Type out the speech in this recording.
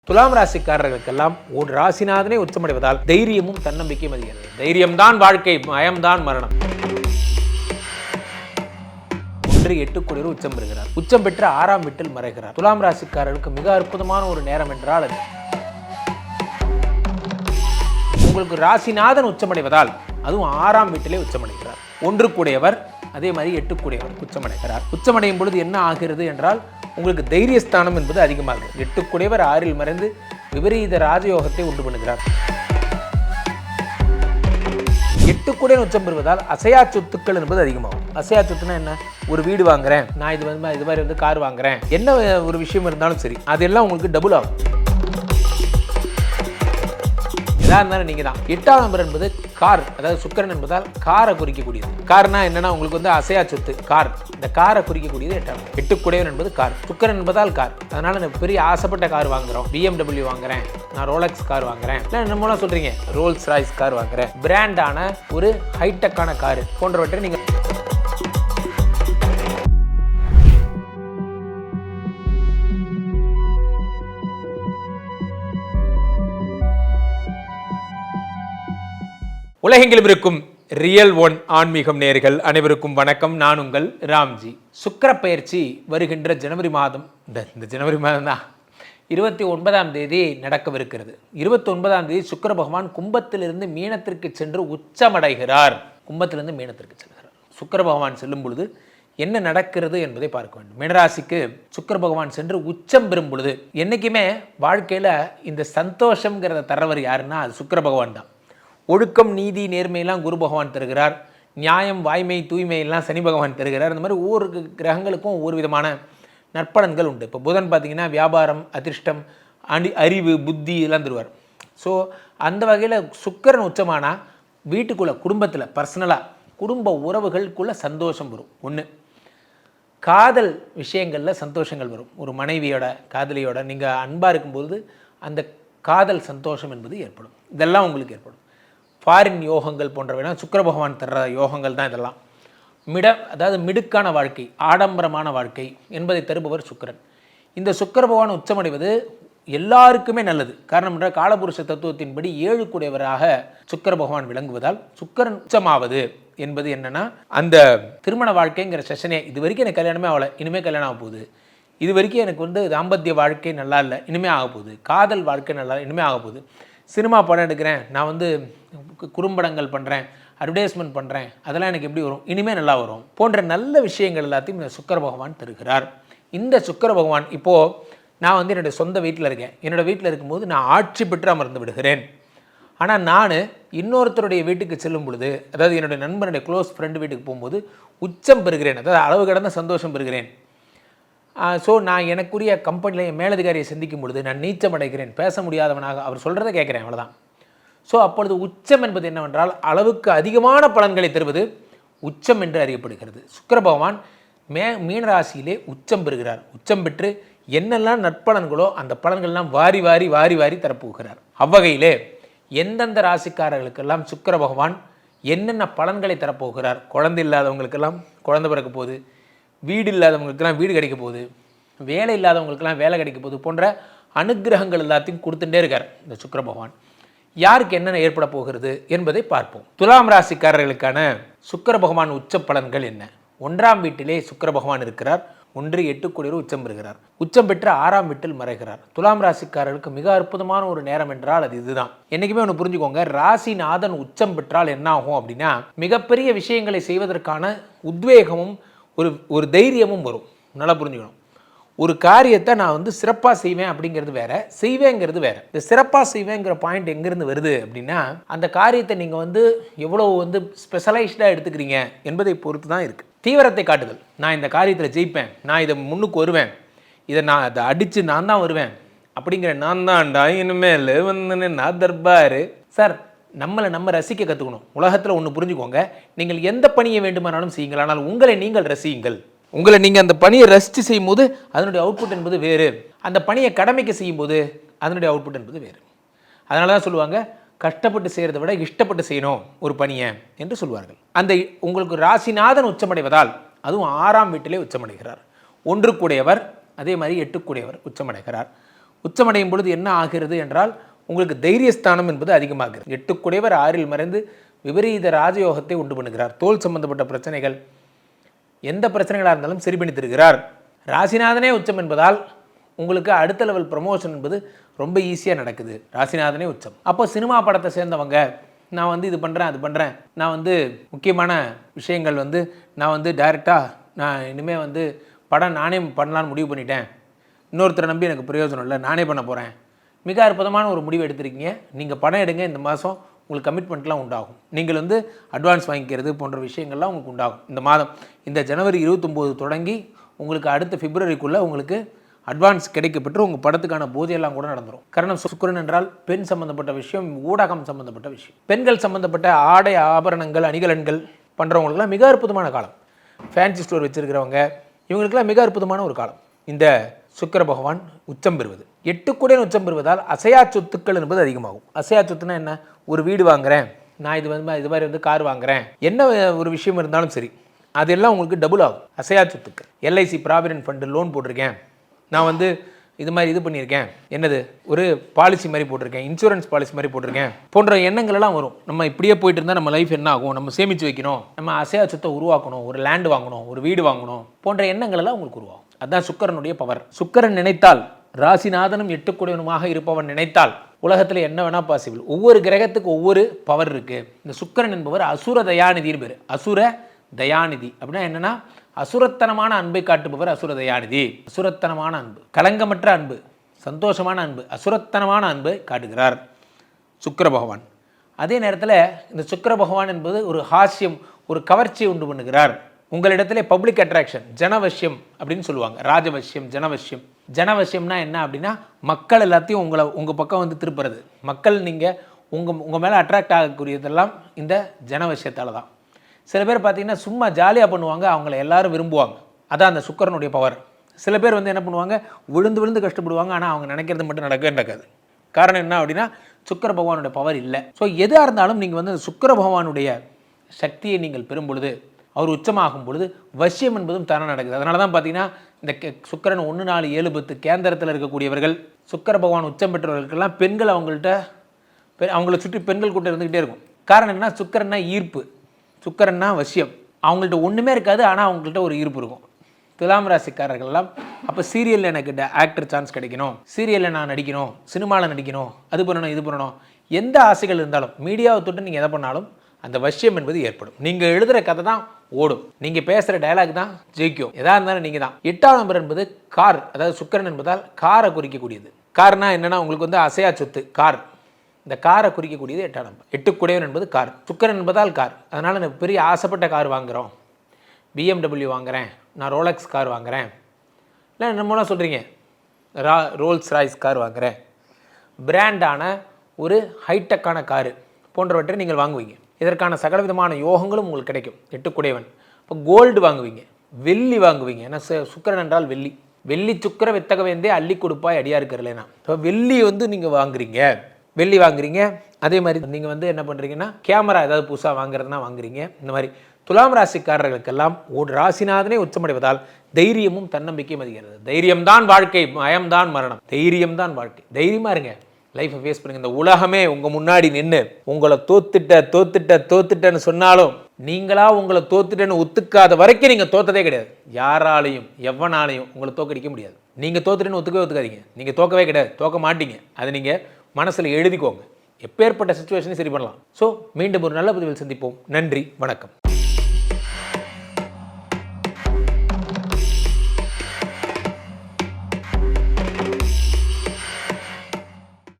துலாம் ராசிக்காரர்களுக்கெல்லாம் ஒரு ராசிநாதனே உச்சமடைவதால் தைரியமும் தன்னம்பிக்கையும் அதிகிறது. தைரியம்தான் வாழ்க்கை, பயம்தான் மரணம். 1-8 கோடி உச்சம் பெறுகிறார். உச்சம் பெற்று 6ஆம் வீட்டில் மறைகிறார். துலாம் ராசிக்காரர்களுக்கு மிக அற்புதமான ஒரு நேரம் என்றால் அது. உங்களுக்கு ராசிநாதன் உச்சமடைவதால் அதுவும் 6ஆம் வீட்டிலே உச்சமடைகிறார். 1 கூடியவர் அதே மாதிரி 8 கூடியவர் உச்சமடைகிறார். உச்சமடையும் பொழுது என்ன ஆகிறது என்றால் உங்களுக்கு தைரியஸ்தானம் என்பது அதிகமாகும். 8 கூடியவர் 6இல் மறைந்து விபரீத ராஜயோகத்தை உண்டு பண்ணுகிறார். 8 கூடியவர் உச்சம் பெறுவதால் அசையா சொத்துக்கள் என்பது அதிகமாகும். அசையா சொத்துனா என்ன? ஒரு வீடு வாங்குறேன், நான் இது மாதிரி வந்து கார் வாங்குறேன், என்ன ஒரு விஷயம் இருந்தாலும் சரி, அதெல்லாம் உங்களுக்கு டபுள் ஆகும். எதாக இருந்தாலும் நீங்கள் தான். 8ஆம் நம்பர் என்பது கார், அதாவது சுக்கிரன் என்பதால் காரை குறிக்கக்கூடியது. கார்னா என்னன்னா உங்களுக்கு வந்து அசையா சொத்து கார், இந்த காரை குறிக்கக்கூடியது 8ஆம். 8 கூடியவர் என்பது கார், சுக்கிரன் என்பதால் கார். அதனால நான் பெரிய ஆசைப்பட்ட கார் வாங்குறோம், BMW வாங்குறேன், நான் ரோலக்ஸ் கார் வாங்குறேன், இல்லை என்னமோலாம் சொல்றீங்க, ரோல்ஸ் ராய்ஸ் கார் வாங்குறேன், பிராண்டான ஒரு ஹைடெக்கான கார் போன்றவற்றை நீங்கள் உலகெங்கிலும் இருக்கும் ரியல் ஒன் ஆன்மீகம் நேயர்கள் அனைவருக்கும் வணக்கம். நான் உங்கள் ராம்ஜி. சுக்கிர பெயர்ச்சி வருகின்ற ஜனவரி மாதம், இந்த ஜனவரி மாதம் தான் 29ஆம் தேதி நடக்கவிருக்கிறது. 29ஆம் தேதி சுக்கிர பகவான் கும்பத்திலிருந்து மீனத்திற்கு சென்று உச்சமடைகிறார். கும்பத்திலிருந்து மீனத்திற்கு செல்கிறார். சுக்கிர பகவான் செல்லும் பொழுது என்ன நடக்கிறது என்பதை பார்க்க வேண்டும். மீனராசிக்கு சுக்கிர பகவான் சென்று உச்சம் பெறும் பொழுது என்றைக்குமே வாழ்க்கையில் இந்த சந்தோஷங்கிறத தரவர் யாருன்னா அது சுக்கிர பகவான் தான். ஒழுக்கம், நீதி, நேர்மையெல்லாம் குரு பகவான் தருகிறார். நியாயம், வாய்மை, தூய்மையெல்லாம் சனி பகவான் தருகிறார். இந்த மாதிரி ஒவ்வொரு கிரகங்களுக்கும் ஒவ்வொரு விதமான நற்பலன்கள் உண்டு. இப்போ புதன் பார்த்திங்கன்னா வியாபாரம், அதிர்ஷ்டம், அறிவு, புத்தி இதெல்லாம் தருவார். ஸோ அந்த வகையில் சுக்கிரன் உச்சமானா வீட்டுக்குள்ளே, குடும்பத்தில், பர்சனலாக குடும்ப உறவுகளுக்குள்ளே சந்தோஷம் வரும். ஒன்று, காதல் விஷயங்களில் சந்தோஷங்கள் வரும். ஒரு மனைவியோட, காதலியோட நீங்கள் அன்பாக இருக்கும்போது அந்த காதல் சந்தோஷம் என்பது ஏற்படும். இதெல்லாம் உங்களுக்கு ஏற்படும். ஃபாரின் யோகங்கள் போன்றவைனா சுக்கிர பகவான் தர்ற யோகங்கள் தான் இதெல்லாம். அதாவது மிடுக்கான வாழ்க்கை, ஆடம்பரமான வாழ்க்கை என்பதை தருபவர் சுக்கிரன். இந்த சுக்கிர பகவான் உச்சமடைவது எல்லாருக்குமே நல்லது. காரணம் என்றால் காலபுருஷ தத்துவத்தின்படி 7 கூடியவராக சுக்கிர பகவான் விளங்குவதால் சுக்கிரன் உச்சமாவது என்பது என்னன்னா, அந்த திருமண வாழ்க்கைங்கிற செஷனே இது வரைக்கும் எனக்கு கல்யாணமே ஆகலை, இனிமேல் கல்யாணம் ஆக போகுது, இது வரைக்கும் எனக்கு வந்து தாம்பத்திய வாழ்க்கை நல்லா இல்லை, இனிமேல் ஆக போகுது, காதல் வாழ்க்கை நல்லா இனிமேல் ஆக போகுது, சினிமா படம் எடுக்கிறேன், நான் வந்து குறும்படங்கள் பண்ணுறேன், அட்வர்டைஸ்மெண்ட் பண்ணுறேன், அதெல்லாம் எனக்கு எப்படி வரும், இனிமேல் நல்லா வரும் போன்ற நல்ல விஷயங்கள் எல்லாத்தையும் இந்த சுக்கிர பகவான் தருகிறார். இந்த சுக்கிர பகவான் இப்போது நான் வந்து என்னுடைய சொந்த வீட்டில் இருக்கேன். என்னோடய வீட்டில் இருக்கும்போது நான் ஆட்சி பெற்று அமர்ந்து விடுகிறேன். ஆனால் நான் இன்னொருத்தருடைய வீட்டுக்கு செல்லும் பொழுது, அதாவது என்னுடைய நண்பனுடைய க்ளோஸ் ஃப்ரெண்டு வீட்டுக்கு போகும்போது உச்சம் பெறுகிறேன், அதாவது அளவு கடந்த சந்தோஷம் பெறுகிறேன். ஸோ நான் எனக்குரிய கம்பெனியில் என் மேலதிகாரியை சந்திக்கும் பொழுது நான் நீச்சம் அடைகிறேன், பேச முடியாதவனாக அவர் சொல்கிறத கேட்குறேன், அவ்வளோதான். ஸோ அப்பொழுது உச்சம் என்பது என்னவென்றால் அளவுக்கு அதிகமான பலன்களை தருவது உச்சம் என்று அறியப்படுகிறது. சுக்கிர பகவான் மீனராசியிலே உச்சம் பெறுகிறார். உச்சம் பெற்று என்னெல்லாம் நற்பலன்களோ அந்த பலன்கள்லாம் வாரி வாரி வாரி வாரி தரப்போகிறார். அவ்வகையிலே எந்தெந்த ராசிக்காரர்களுக்கெல்லாம் சுக்கிர பகவான் என்னென்ன பலன்களை தரப்போகிறார், குழந்தை இல்லாதவங்களுக்கெல்லாம் குழந்தை பிறக்க போகுது, வீடு இல்லாதவங்களுக்கெல்லாம் வீடு கிடைக்க போகுது, வேலை இல்லாதவங்களுக்கெல்லாம் வேலை கிடைக்க போகுது போன்ற அனுகிரகங்கள் எல்லாத்தையும் கொடுத்துட்டே இருக்கார் இந்த சுக்கிர பகவான். யாருக்கு என்னென்ன ஏற்பட போகிறது என்பதை பார்ப்போம். துலாம் ராசிக்காரர்களுக்கான சுக்கிர பகவான் உச்ச பலன்கள் என்ன? 1ஆம் வீட்டிலே சுக்கிர பகவான் இருக்கிறார். 1-8 கோடி உச்சம் பெறுகிறார். உச்சம் பெற்று 6ஆம் வீட்டில் மறைகிறார். துலாம் ராசிக்காரர்களுக்கு மிக அற்புதமான ஒரு நேரம் என்றால் அது இதுதான். என்றைக்குமே ஒன்று புரிஞ்சுக்கோங்க, ராசிநாதன் உச்சம் பெற்றால் என்ன ஆகும் அப்படின்னா மிகப்பெரிய விஷயங்களை செய்வதற்கான உத்வேகமும் ஒரு தைரியமும் வரும். நல்லா புரிஞ்சுக்கணும். ஒரு காரியத்தை நான் வந்து சிறப்பாக செய்வேன் அப்படிங்கிறது வேற, செய்வேங்கிறது வேற. இந்த சிறப்பாக செய்வேங்கிற பாயிண்ட் எங்கேருந்து வருது அப்படின்னா, அந்த காரியத்தை நீங்கள் வந்து எவ்வளோ வந்து ஸ்பெஷலைஸ்டாக எடுத்துக்கிறீங்க என்பதை பொறுத்து தான் இருக்குது. தீவிரத்தை காட்டுதல், நான் இந்த காரியத்தில் ஜெயிப்பேன், நான் இதை முன்னுக்கு வருவேன், இதை நான் அதை அடித்து நான் தான் வருவேன் அப்படிங்கிற நான் தான்டா இனிமேல் வந்து நான் தர்பாரு சார். நம்ம ரசிக்க கற்றுக்கணும். உலகத்தில் ஒன்று புரிஞ்சுக்கோங்க, நீங்கள் எந்த பணியை வேண்டுமானாலும் செய்யுங்கள், ஆனால் உங்களை நீங்கள் ரசியுங்கள். உங்களை நீங்கள் அந்த பணியை ரசித்து செய்யும்போது அதனுடைய அவுட்புட் என்பது வேறு, அந்த பணியை கடமைக்கு செய்யும்போது அதனுடைய அவுட்புட் என்பது வேறு. அதனால தான் சொல்லுவாங்க, கஷ்டப்பட்டு செய்கிறத விட இஷ்டப்பட்டு செய்யணும் ஒரு பணியை என்று சொல்வார்கள். அந்த உங்களுக்கு ராசிநாதன் உச்சமடைவதால் அதுவும் 6ஆம் வீட்டிலே உச்சமடைகிறார். 1 கூடியவர் அதே மாதிரி 8 கூடியவர் உச்சமடைகிறார். உச்சமடையும் பொழுது என்ன ஆகிறது என்றால் உங்களுக்கு தைரியஸ்தானம் என்பது அதிகமாகிறது. 8 குடைவர் 6ல் மறைந்து விபரீத ராஜயோகத்தை உண்டு பண்ணுகிறார். தோல் சம்பந்தப்பட்ட பிரச்சனைகள், எந்த பிரச்சனைகளாக இருந்தாலும் சரி பண்ணி தருகிறார். ராசிநாதனே உச்சம் என்பதால் உங்களுக்கு அடுத்த லெவல் ப்ரமோஷன் என்பது ரொம்ப ஈஸியாக நடக்குது. ராசிநாதனே உச்சம். அப்போ சினிமா படத்தை சேர்ந்தவங்க, நான் வந்து இது பண்ணுறேன் அது பண்ணுறேன், நான் வந்து முக்கியமான விஷயங்கள் வந்து நான் வந்து டைரெக்டாக நான் இனிமேல் வந்து படம் நானே பண்ணலான்னு முடிவு பண்ணிட்டேன், இன்னொருத்தரை நம்பி எனக்கு பிரயோஜனம் இல்லை, நானே பண்ண போகிறேன், மிக அற்புதமான ஒரு முடிவு எடுத்திருக்கீங்க. நீங்கள் படம் எடுங்க, இந்த மாதம் உங்களுக்கு கமிட்மெண்ட்லாம் உண்டாகும். நீங்கள் வந்து அட்வான்ஸ் வாங்கிக்கிறது போன்ற விஷயங்கள்லாம் உங்களுக்கு உண்டாகும். இந்த மாதம் இந்த ஜனவரி 29 தொடங்கி உங்களுக்கு அடுத்த பிப்ரவரிக்குள்ளே உங்களுக்கு அட்வான்ஸ் கிடைக்கப்பட்டு உங்கள் படத்துக்கான பூஜையெல்லாம் கூட நடந்துடும். காரணம் சுக்கிரன் என்றால் பெண் சம்மந்தப்பட்ட விஷயம், ஊடகம் சம்மந்தப்பட்ட விஷயம், பெண்கள் சம்மந்தப்பட்ட ஆடை ஆபரணங்கள் அணிகலன்கள் பண்ணுறவங்களுக்குலாம் மிக அற்புதமான காலம். ஃபேன்சி ஸ்டோர் வச்சுருக்கிறவங்க இவங்களுக்கெல்லாம் மிக அற்புதமான ஒரு காலம். இந்த சுக்கிர பகவான் உச்சம் பெறுவது, 8 குடையன் உச்சம் பெறுவதால் அசையா சொத்துக்கள் என்பது அதிகமாகும். அசையா சொத்துனா என்ன? ஒரு வீடு வாங்குறேன், நான் இது மாதிரி வந்து கார் வாங்குறேன், என்ன ஒரு விஷயம் இருந்தாலும் சரி அதெல்லாம் உங்களுக்கு டபுள் ஆகும். அசையா சொத்துக்கள், எல்ஐசி ப்ராவிடென்ட் ஃபண்டு லோன் போட்டிருக்கேன், நான் வந்து இது மாதிரி இது பண்ணியிருக்கேன், என்னது ஒரு பாலிசி மாதிரி போட்டிருக்கேன், இன்சூரன்ஸ் பாலிசி மாதிரி போட்டிருக்கேன் போன்ற எண்ணங்கள் எல்லாம் வரும். நம்ம இப்படியே போயிட்டு இருந்தால் நம்ம லைஃப் என்ன ஆகும், நம்ம சேமித்து வைக்கணும், நம்ம அசையா சொத்தை உருவாக்கணும், ஒரு லேண்டு வாங்கணும், ஒரு வீடு வாங்கணும் போன்ற எண்ணங்கள் எல்லாம் உங்களுக்கு உருவாகும். அதுதான் சுக்கிரனுடைய பவர். சுக்கிரன் நினைத்தால், ராசிநாதனும் 8 குடையனுமாக இருப்பவன் நினைத்தால் உலகத்தில் என்ன வேணா பாசிபிள். ஒவ்வொரு கிரகத்துக்கு ஒவ்வொரு பவர் இருக்குது. இந்த சுக்கிரன் என்பவர் அசுர தயாநிதினு பேர். அசுர தயாநிதி அப்படின்னா என்னன்னா, அசுரத்தனமான அன்பை காட்டுபவர் அசுர தயாநிதி. அசுரத்தனமான அன்பு, களங்கமற்ற அன்பு, சந்தோஷமான அன்பு, அசுரத்தனமான அன்பை காட்டுகிறார் சுக்கிர பகவான். அதே நேரத்தில் இந்த சுக்கிர பகவான் என்பது ஒரு ஹாஸ்யம், ஒரு கவர்ச்சியை உண்டு பண்ணுகிறார். உங்களிடத்திலே பப்ளிக் அட்ராக்ஷன், ஜனவசியம் அப்படின்னு சொல்லுவாங்க. ராஜவசியம், ஜனவசியம். ஜனவசியம்னா என்ன அப்படின்னா, மக்கள் எல்லாத்தையும் உங்கள் பக்கம் வந்து திருப்புறது. மக்கள் நீங்கள் உங்கள் மேலே அட்ராக்ட் ஆகக்கூடியதெல்லாம் இந்த ஜனவசியத்தால் தான். சில பேர் பார்த்தீங்கன்னா சும்மா ஜாலியாக பண்ணுவாங்க, அவங்கள எல்லாரும் விரும்புவாங்க. அதான் அந்த சுக்கிரனுடைய பவர். சில பேர் வந்து என்ன பண்ணுவாங்க, விழுந்து விழுந்து கஷ்டப்படுவாங்க, ஆனால் அவங்க நினைக்கிறது மட்டும் நடக்காது. காரணம் என்ன அப்படின்னா, சுக்கிர பகவானுடைய பவர் இல்லை. ஸோ எதாக இருந்தாலும் நீங்கள் வந்து சுக்கிர பகவானுடைய சக்தியை நீங்கள் பெறும் பொழுது, அவர் உச்சமாகும் பொழுது வசியம் என்பதும் தானே நடக்குது. அதனால தான் பார்த்தீங்கன்னா இந்த சுக்கிரன் 1, 4, 7, 10 கேந்திரத்தில் இருக்கக்கூடியவர்கள், சுக்கிர பகவான் உச்சம் பெற்றவர்களுக்கெல்லாம் பெண்கள் அவங்கள சுற்றி பெண்கள் கூட்டம் இருந்துக்கிட்டே இருக்கும். காரணம் என்ன? சுக்கிரன்னா ஈர்ப்பு, சுக்கிரன்னா வசியம். அவங்கள்ட்ட ஒன்றுமே இருக்காது, ஆனால் அவங்கள்ட்ட ஒரு ஈர்ப்பு இருக்கும். துலாம் ராசிக்காரர்கள்லாம் அப்போ சீரியலில் எனக்கு ஆக்டர் சான்ஸ் கிடைக்கணும், சீரியலில் நான் நடிக்கணும், சினிமாவில் நடிக்கணும், அது பண்ணணும் இது பண்ணணும், எந்த ஆசைகள் இருந்தாலும் மீடியாவை தொட்டு நீங்கள் எதை பண்ணாலும் அந்த வசியம் என்பது ஏற்படும். நீங்கள் எழுதுகிற கதை தான் ஓடும், நீங்கள் பேசுகிற டயலாக் தான் ஜெயிக்கும், எதாக இருந்தாலும் நீங்கள் தான். 8ஆம் நம்பர் என்பது கார், அதாவது சுக்கிரன் என்பதால் காரை குறிக்கக்கூடியது. கார்னா என்னென்னா, உங்களுக்கு வந்து அசையா சொத்து கார், இந்த காரை குறிக்கக்கூடியது 8ஆம் நம்பர். 8 குடையவன் என்பது கார், சுக்கிரன் என்பதால் கார். அதனால் நான் பெரிய ஆசைப்பட்ட கார் வாங்குகிறோம், BMW வாங்குகிறேன், நான் ரோலக்ஸ் கார் வாங்குகிறேன், இல்லை என்னமோலாம் சொல்கிறீங்க, ரோல்ஸ் ராய்ஸ் கார் வாங்குகிறேன், பிராண்டான ஒரு ஹைடெக்கான காரு போன்றவற்றை நீங்கள் வாங்குவீங்க. இதற்கான சகலவிதமான யோகங்களும் உங்களுக்கு கிடைக்கும். 8 குடையவன். இப்போ கோல்டு வாங்குவீங்க, வெள்ளி வாங்குவீங்க. ஏன்னா சுக்கிரன் என்றால் வெள்ளி. வெள்ளி சுக்கிர வித்தக வேந்தே அள்ளி கொடுப்பாய் அடியா இருக்கிறலேனா. இப்போ வெள்ளி வந்து நீங்கள் வாங்குறீங்க. அதே மாதிரி நீங்கள் வந்து என்ன பண்ணுறீங்கன்னா, கேமரா ஏதாவது புதுசாக வாங்குறதுனா வாங்குறீங்க. இந்த மாதிரி துலாம் ராசிக்காரர்களுக்கெல்லாம் ஒரு ராசிநாதனே உச்சமடைவதால் தைரியமும் தன்னம்பிக்கையும் அதிகிறது. தைரியம்தான் வாழ்க்கை, பயம்தான் மரணம். தைரியம்தான் வாழ்க்கை. தைரியமாக இருங்க, லைஃப்பை ஃபேஸ் பண்ணுங்க. இந்த உலகமே உங்கள் முன்னாடி நின்று உங்களை தோத்துட்டேன்னு சொன்னாலும், நீங்களா உங்களை தோத்துட்டேன்னு ஒத்துக்காத வரைக்கும் நீங்கள் தோத்ததே கிடையாது. யாராலையும் எவனாலையும் உங்களை தோக்கடிக்க முடியாது. நீங்கள் தோத்துட்டேன்னு ஒத்துக்காதீங்க. நீங்கள் தோக்கவே கிடையாது, தோக்க மாட்டீங்க. அதை நீங்கள் மனசில் எழுதிக்கோங்க. எப்பேற்பட்ட சிச்சுவேஷனையும் சரி பண்ணலாம். ஸோ மீண்டும் ஒரு நல்ல பதிவில் சந்திப்போம். நன்றி, வணக்கம்.